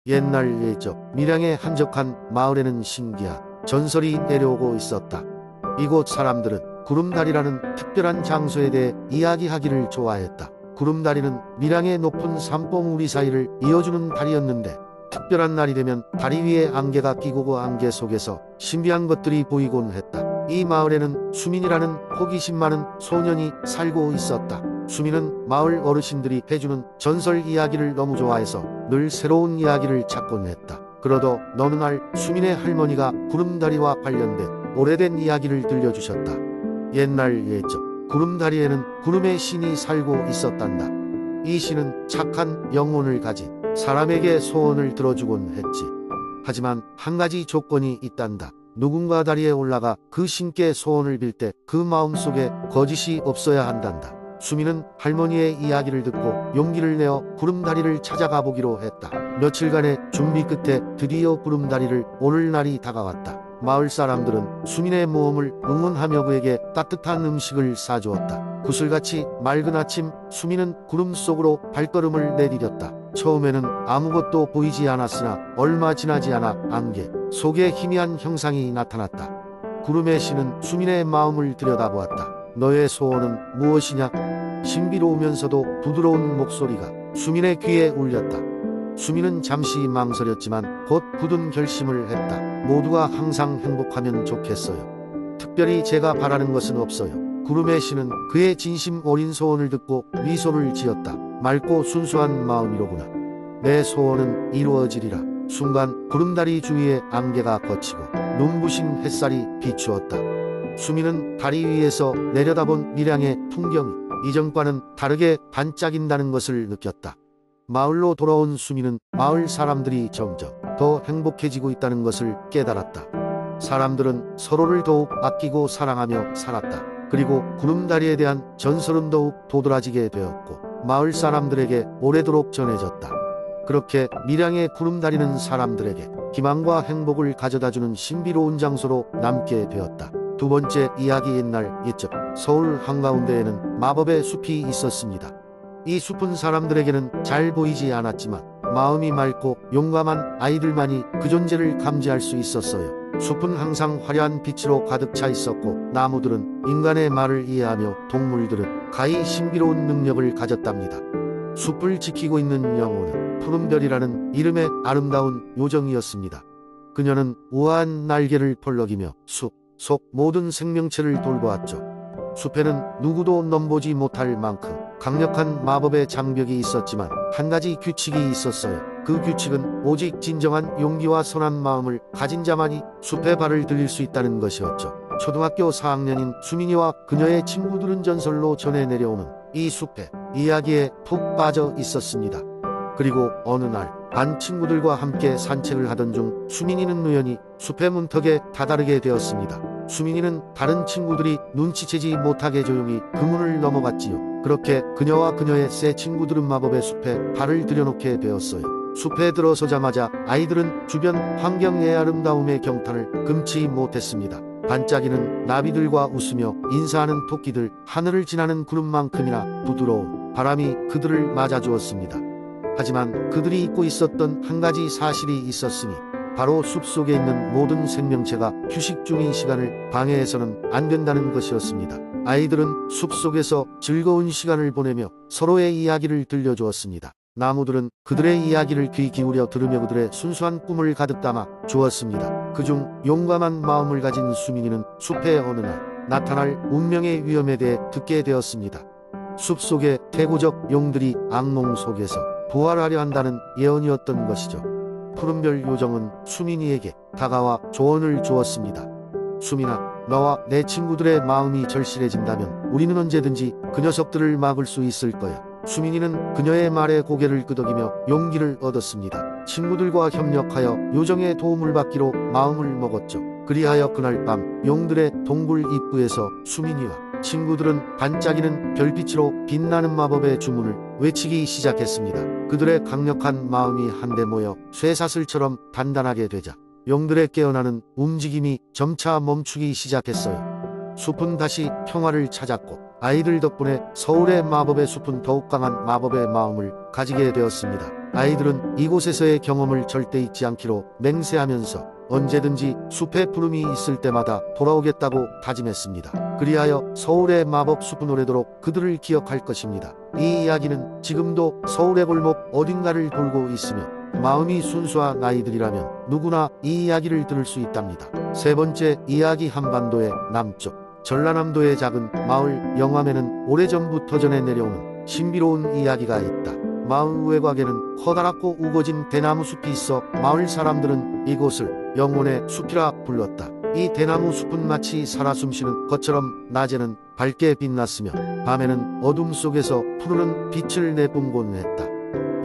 옛날 예적 밀양의 한적한 마을에는 신기한 전설이 내려오고 있었다. 이곳 사람들은 구름다리라는 특별한 장소에 대해 이야기하기를 좋아했다. 구름다리는 밀양의 높은 산봉우리 사이를 이어주는 다리였는데 특별한 날이 되면 다리 위에 안개가 끼고 그 안개 속에서 신비한 것들이 보이곤 했다. 이 마을에는 수민이라는 호기심 많은 소년이 살고 있었다. 수민은 마을 어르신들이 해주는 전설 이야기를 너무 좋아해서 늘 새로운 이야기를 찾곤 했다. 그러던 어느 날 수민의 할머니가 구름다리와 관련된 오래된 이야기를 들려주셨다. 옛날 예적 구름다리에는 구름의 신이 살고 있었단다. 이 신은 착한 영혼을 가진 사람에게 소원을 들어주곤 했지. 하지만 한 가지 조건이 있단다. 누군가 다리에 올라가 그 신께 소원을 빌 때 그 마음속에 거짓이 없어야 한단다. 수민은 할머니의 이야기를 듣고 용기를 내어 구름다리를 찾아가 보기로 했다. 며칠간의 준비 끝에 드디어 구름다리를 오를 날이 다가왔다. 마을 사람들은 수민의 모험을 응원하며 그에게 따뜻한 음식을 사주었다. 구슬같이 맑은 아침, 수민은 구름 속으로 발걸음을 내디뎠다. 처음에는 아무것도 보이지 않았으나 얼마 지나지 않아 안개 속에 희미한 형상이 나타났다. 구름의 신은 수민의 마음을 들여다보았다. 너의 소원은 무엇이냐? 신비로우면서도 부드러운 목소리가 수민의 귀에 울렸다. 수민은 잠시 망설였지만 곧 굳은 결심을 했다. 모두가 항상 행복하면 좋겠어요. 특별히 제가 바라는 것은 없어요. 구름의 신은 그의 진심 어린 소원을 듣고 미소를 지었다. 맑고 순수한 마음이로구나. 내 소원은 이루어지리라. 순간 구름다리 주위에 안개가 걷히고 눈부신 햇살이 비추었다. 수민은 다리 위에서 내려다본 밀양의 풍경이 이전과는 다르게 반짝인다는 것을 느꼈다. 마을로 돌아온 수민은 마을 사람들이 점점 더 행복해지고 있다는 것을 깨달았다. 사람들은 서로를 더욱 아끼고 사랑하며 살았다. 그리고 구름다리에 대한 전설은 더욱 도드라지게 되었고 마을 사람들에게 오래도록 전해졌다. 그렇게 밀양의 구름다리는 사람들에게 희망과 행복을 가져다주는 신비로운 장소로 남게 되었다. 두 번째 이야기. 옛날 예적 서울 한가운데에는 마법의 숲이 있었습니다. 이 숲은 사람들에게는 잘 보이지 않았지만 마음이 맑고 용감한 아이들만이 그 존재를 감지할 수 있었어요. 숲은 항상 화려한 빛으로 가득 차 있었고 나무들은 인간의 말을 이해하며 동물들은 가히 신비로운 능력을 가졌답니다. 숲을 지키고 있는 영혼은 푸른별이라는 이름의 아름다운 요정이었습니다. 그녀는 우아한 날개를 펄럭이며 숲 속 모든 생명체를 돌보았죠. 숲에는 누구도 넘보지 못할 만큼 강력한 마법의 장벽이 있었지만 한 가지 규칙이 있었어요. 그 규칙은 오직 진정한 용기와 선한 마음을 가진 자만이 숲에 발을 들일 수 있다는 것이었죠. 초등학교 4학년인 수민이와 그녀의 친구들은 전설로 전해 내려오는 이 숲의 이야기에 푹 빠져 있었습니다. 그리고 어느 날 반 친구들과 함께 산책을 하던 중 수민이는 우연히 숲의 문턱에 다다르게 되었습니다. 수민이는 다른 친구들이 눈치채지 못하게 조용히 그 문을 넘어갔지요. 그렇게 그녀와 그녀의 새 친구들은 마법의 숲에 발을 들여놓게 되었어요. 숲에 들어서자마자 아이들은 주변 환경의 아름다움에 경탄을 금치 못했습니다. 반짝이는 나비들과 웃으며 인사하는 토끼들, 하늘을 지나는 구름만큼이나 부드러운 바람이 그들을 맞아주었습니다. 하지만 그들이 잊고 있었던 한 가지 사실이 있었으니 바로 숲속에 있는 모든 생명체가 휴식 중인 시간을 방해해서는 안 된다는 것이었습니다. 아이들은 숲속에서 즐거운 시간을 보내며 서로의 이야기를 들려주었습니다. 나무들은 그들의 이야기를 귀 기울여 들으며 그들의 순수한 꿈을 가득 담아 주었습니다. 그중 용감한 마음을 가진 수민이는 숲의 어느 날 나타날 운명의 위험에 대해 듣게 되었습니다. 숲속의 태고적 용들이 악몽 속에서 부활하려 한다는 예언이었던 것이죠. 푸른별 요정은 수민이에게 다가와 조언을 주었습니다. 수민아, 너와 내 친구들의 마음이 절실해진다면 우리는 언제든지 그 녀석들을 막을 수 있을 거야. 수민이는 그녀의 말에 고개를 끄덕이며 용기를 얻었습니다. 친구들과 협력하여 요정의 도움을 받기로 마음을 먹었죠. 그리하여 그날 밤 용들의 동굴 입구에서 수민이와 친구들은 반짝이는 별빛으로 빛나는 마법의 주문을 외치기 시작했습니다. 그들의 강력한 마음이 한데 모여 쇠사슬처럼 단단하게 되자 용들의 깨어나는 움직임이 점차 멈추기 시작했어요. 숲은 다시 평화를 찾았고 아이들 덕분에 서울의 마법의 숲은 더욱 강한 마법의 마음을 가지게 되었습니다. 아이들은 이곳에서의 경험을 절대 잊지 않기로 맹세하면서 언제든지 숲의 부름이 있을 때마다 돌아오겠다고 다짐했습니다. 그리하여 서울의 마법 숲은 오래도록 그들을 기억할 것입니다. 이 이야기는 지금도 서울의 골목 어딘가를 돌고 있으며 마음이 순수한 아이들이라면 누구나 이 이야기를 들을 수 있답니다. 세 번째 이야기, 한반도의 남쪽 전라남도의 작은 마을 영암에는 오래전부터 전해 내려오는 신비로운 이야기가 있다. 마을 외곽에는 커다랗고 우거진 대나무 숲이 있어 마을 사람들은 이곳을 영혼의 숲이라 불렀다. 이 대나무 숲은 마치 살아 숨쉬는 것처럼 낮에는 밝게 빛났으며 밤에는 어둠 속에서 푸르른 빛을 내뿜곤 했다.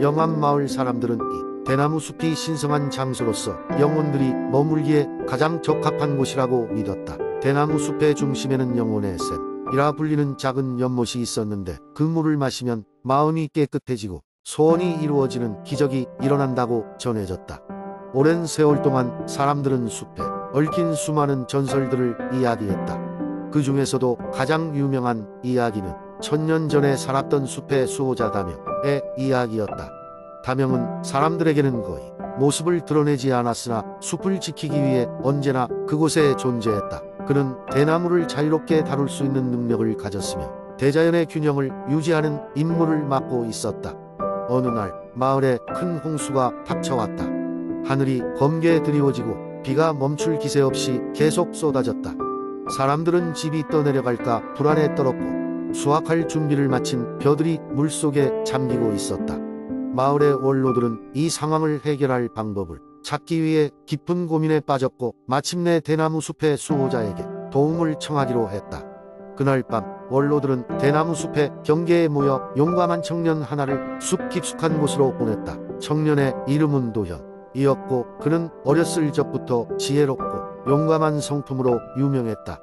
영암 마을 사람들은 이 대나무 숲이 신성한 장소로서 영혼들이 머물기에 가장 적합한 곳이라고 믿었다. 대나무 숲의 중심에는 영혼의 샘이라 불리는 작은 연못이 있었는데 그 물을 마시면 마음이 깨끗해지고 소원이 이루어지는 기적이 일어난다고 전해졌다. 오랜 세월 동안 사람들은 숲에 얽힌 수많은 전설들을 이야기했다. 그 중에서도 가장 유명한 이야기는 천년 전에 살았던 숲의 수호자 다명의 이야기였다. 다명은 사람들에게는 거의 모습을 드러내지 않았으나 숲을 지키기 위해 언제나 그곳에 존재했다. 그는 대나무를 자유롭게 다룰 수 있는 능력을 가졌으며 대자연의 균형을 유지하는 임무를 맡고 있었다. 어느 날 마을에 큰 홍수가 닥쳐왔다. 하늘이 검게 드리워지고 비가 멈출 기세 없이 계속 쏟아졌다. 사람들은 집이 떠내려갈까 불안에 떨었고 수확할 준비를 마친 벼들이 물속에 잠기고 있었다. 마을의 원로들은 이 상황을 해결할 방법을 찾기 위해 깊은 고민에 빠졌고 마침내 대나무 숲의 수호자에게 도움을 청하기로 했다. 그날 밤 원로들은 대나무 숲의 경계에 모여 용감한 청년 하나를 숲 깊숙한 곳으로 보냈다. 청년의 이름은 도현이었고 그는 어렸을 적부터 지혜롭고 용감한 성품으로 유명했다.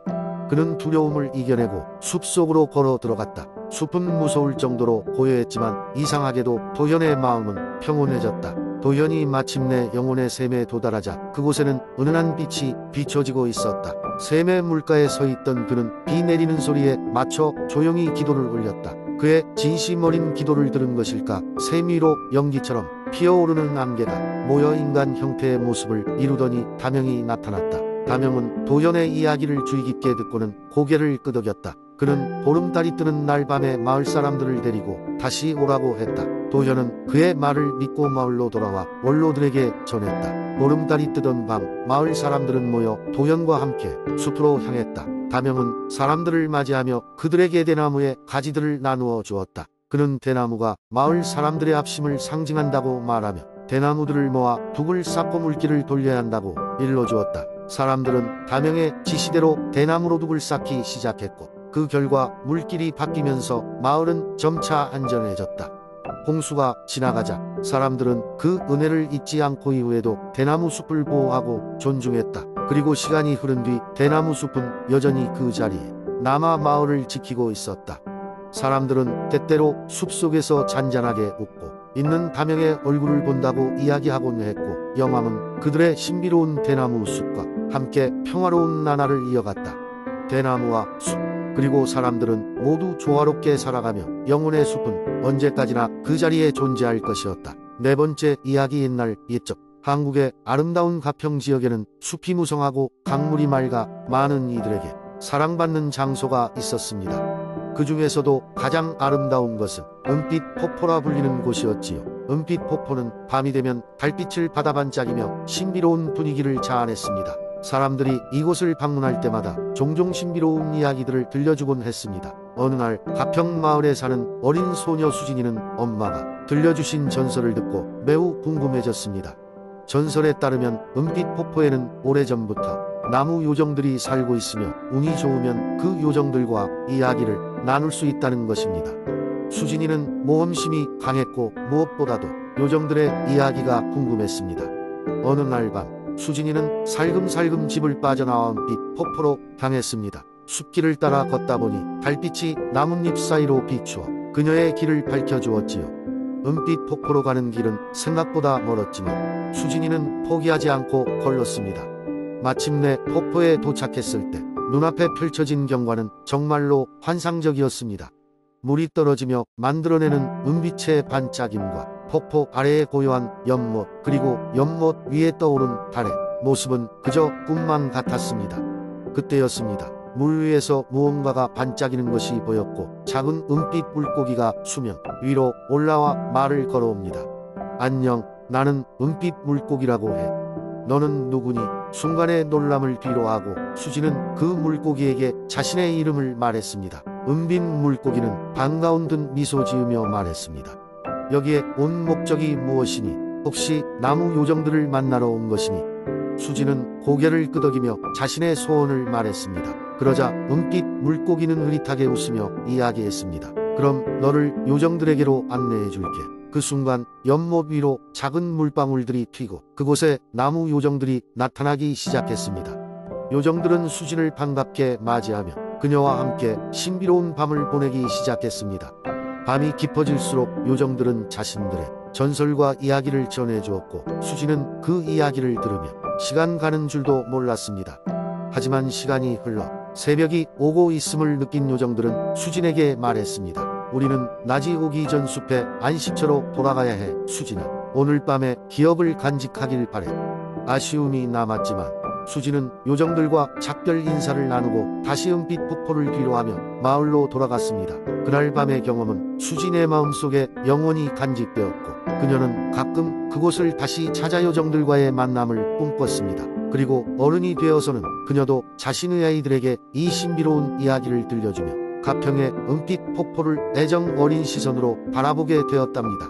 그는 두려움을 이겨내고 숲속으로 걸어 들어갔다. 숲은 무서울 정도로 고요했지만 이상하게도 도현의 마음은 평온해졌다. 도현이 마침내 영혼의 샘에 도달하자 그곳에는 은은한 빛이 비춰지고 있었다. 샘의 물가에 서 있던 그는 비 내리는 소리에 맞춰 조용히 기도를 올렸다. 그의 진심 어린 기도를 들은 것일까, 샘 위로 연기처럼 피어오르는 안개가 모여 인간 형태의 모습을 이루더니 다명이 나타났다. 다명은 도현의 이야기를 주의 깊게 듣고는 고개를 끄덕였다. 그는 보름달이 뜨는 날 밤에 마을 사람들을 데리고 다시 오라고 했다. 도현은 그의 말을 믿고 마을로 돌아와 원로들에게 전했다. 보름달이 뜨던 밤 마을 사람들은 모여 도현과 함께 숲으로 향했다. 다명은 사람들을 맞이하며 그들에게 대나무의 가지들을 나누어 주었다. 그는 대나무가 마을 사람들의 합심을 상징한다고 말하며 대나무들을 모아 북을 쌓고 물길을 돌려야 한다고 일러주었다. 사람들은 다명의 지시대로 대나무로 북을 쌓기 시작했고 그 결과 물길이 바뀌면서 마을은 점차 안전해졌다. 홍수가 지나가자 사람들은 그 은혜를 잊지 않고 이후에도 대나무 숲을 보호하고 존중했다. 그리고 시간이 흐른 뒤 대나무 숲은 여전히 그 자리에 남아 마을을 지키고 있었다. 사람들은 때때로 숲속에서 잔잔하게 웃고 있는 다명의 얼굴을 본다고 이야기하곤 했고 영암은 그들의 신비로운 대나무 숲과 함께 평화로운 나날을 이어갔다. 대나무와 숲 그리고 사람들은 모두 조화롭게 살아가며 영혼의 숲은 언제까지나 그 자리에 존재할 것이었다. 네 번째 이야기, 옛날 옛적 한국의 아름다운 가평 지역에는 숲이 무성하고 강물이 맑아 많은 이들에게 사랑받는 장소가 있었습니다. 그 중에서도 가장 아름다운 것은 은빛 폭포라 불리는 곳이었지요. 은빛 폭포는 밤이 되면 달빛을 받아 반짝이며 신비로운 분위기를 자아냈습니다. 사람들이 이곳을 방문할 때마다 종종 신비로운 이야기들을 들려주곤 했습니다. 어느 날 가평 마을에 사는 어린 소녀 수진이는 엄마가 들려주신 전설을 듣고 매우 궁금해졌습니다. 전설에 따르면 은빛 폭포에는 오래전부터 나무 요정들이 살고 있으며 운이 좋으면 그 요정들과 이야기를 나눌 수 있다는 것입니다. 수진이는 모험심이 강했고 무엇보다도 요정들의 이야기가 궁금했습니다. 어느 날 밤 수진이는 살금살금 집을 빠져나와 은빛 폭포로 향했습니다. 숲길을 따라 걷다 보니 달빛이 나뭇잎 사이로 비추어 그녀의 길을 밝혀주었지요. 은빛 폭포로 가는 길은 생각보다 멀었지만 수진이는 포기하지 않고 걸었습니다. 마침내 폭포에 도착했을 때 눈앞에 펼쳐진 경관은 정말로 환상적이었습니다. 물이 떨어지며 만들어내는 은빛의 반짝임과 폭포 아래에 고요한 연못, 그리고 연못 위에 떠오른 달의 모습은 그저 꿈만 같았습니다. 그때였습니다. 물 위에서 무언가가 반짝이는 것이 보였고 작은 은빛 물고기가 수면 위로 올라와 말을 걸어옵니다. 안녕, 나는 은빛 물고기라고 해. 너는 누구니? 순간의 놀람을 뒤로하고 수지는 그 물고기에게 자신의 이름을 말했습니다. 은빛 물고기는 반가운 듯 미소 지으며 말했습니다. 여기에 온 목적이 무엇이니? 혹시 나무 요정들을 만나러 온 것이니? 수지는 고개를 끄덕이며 자신의 소원을 말했습니다. 그러자 은빛 물고기는 흐릿하게 웃으며 이야기했습니다. 그럼 너를 요정들에게로 안내해 줄게. 그 순간 연못 위로 작은 물방울들이 튀고 그곳에 나무 요정들이 나타나기 시작했습니다. 요정들은 수진을 반갑게 맞이하며 그녀와 함께 신비로운 밤을 보내기 시작했습니다. 밤이 깊어질수록 요정들은 자신들의 전설과 이야기를 전해주었고 수지는 그 이야기를 들으며 시간 가는 줄도 몰랐습니다. 하지만 시간이 흘러 새벽이 오고 있음을 느낀 요정들은 수진에게 말했습니다. 우리는 낮이 오기 전 숲의 안식처로 돌아가야 해. 수진아, 오늘 밤에 기억을 간직하길 바래. 아쉬움이 남았지만 수지는 요정들과 작별 인사를 나누고 다시 은빛 폭포를 뒤로하며 마을로 돌아갔습니다. 그날 밤의 경험은 수진의 마음속에 영원히 간직되었고 그녀는 가끔 그곳을 다시 찾아 요정들과의 만남을 꿈꿨습니다. 그리고 어른이 되어서는 그녀도 자신의 아이들에게 이 신비로운 이야기를 들려주며 가평의 은빛 폭포를 애정 어린 시선으로 바라보게 되었답니다.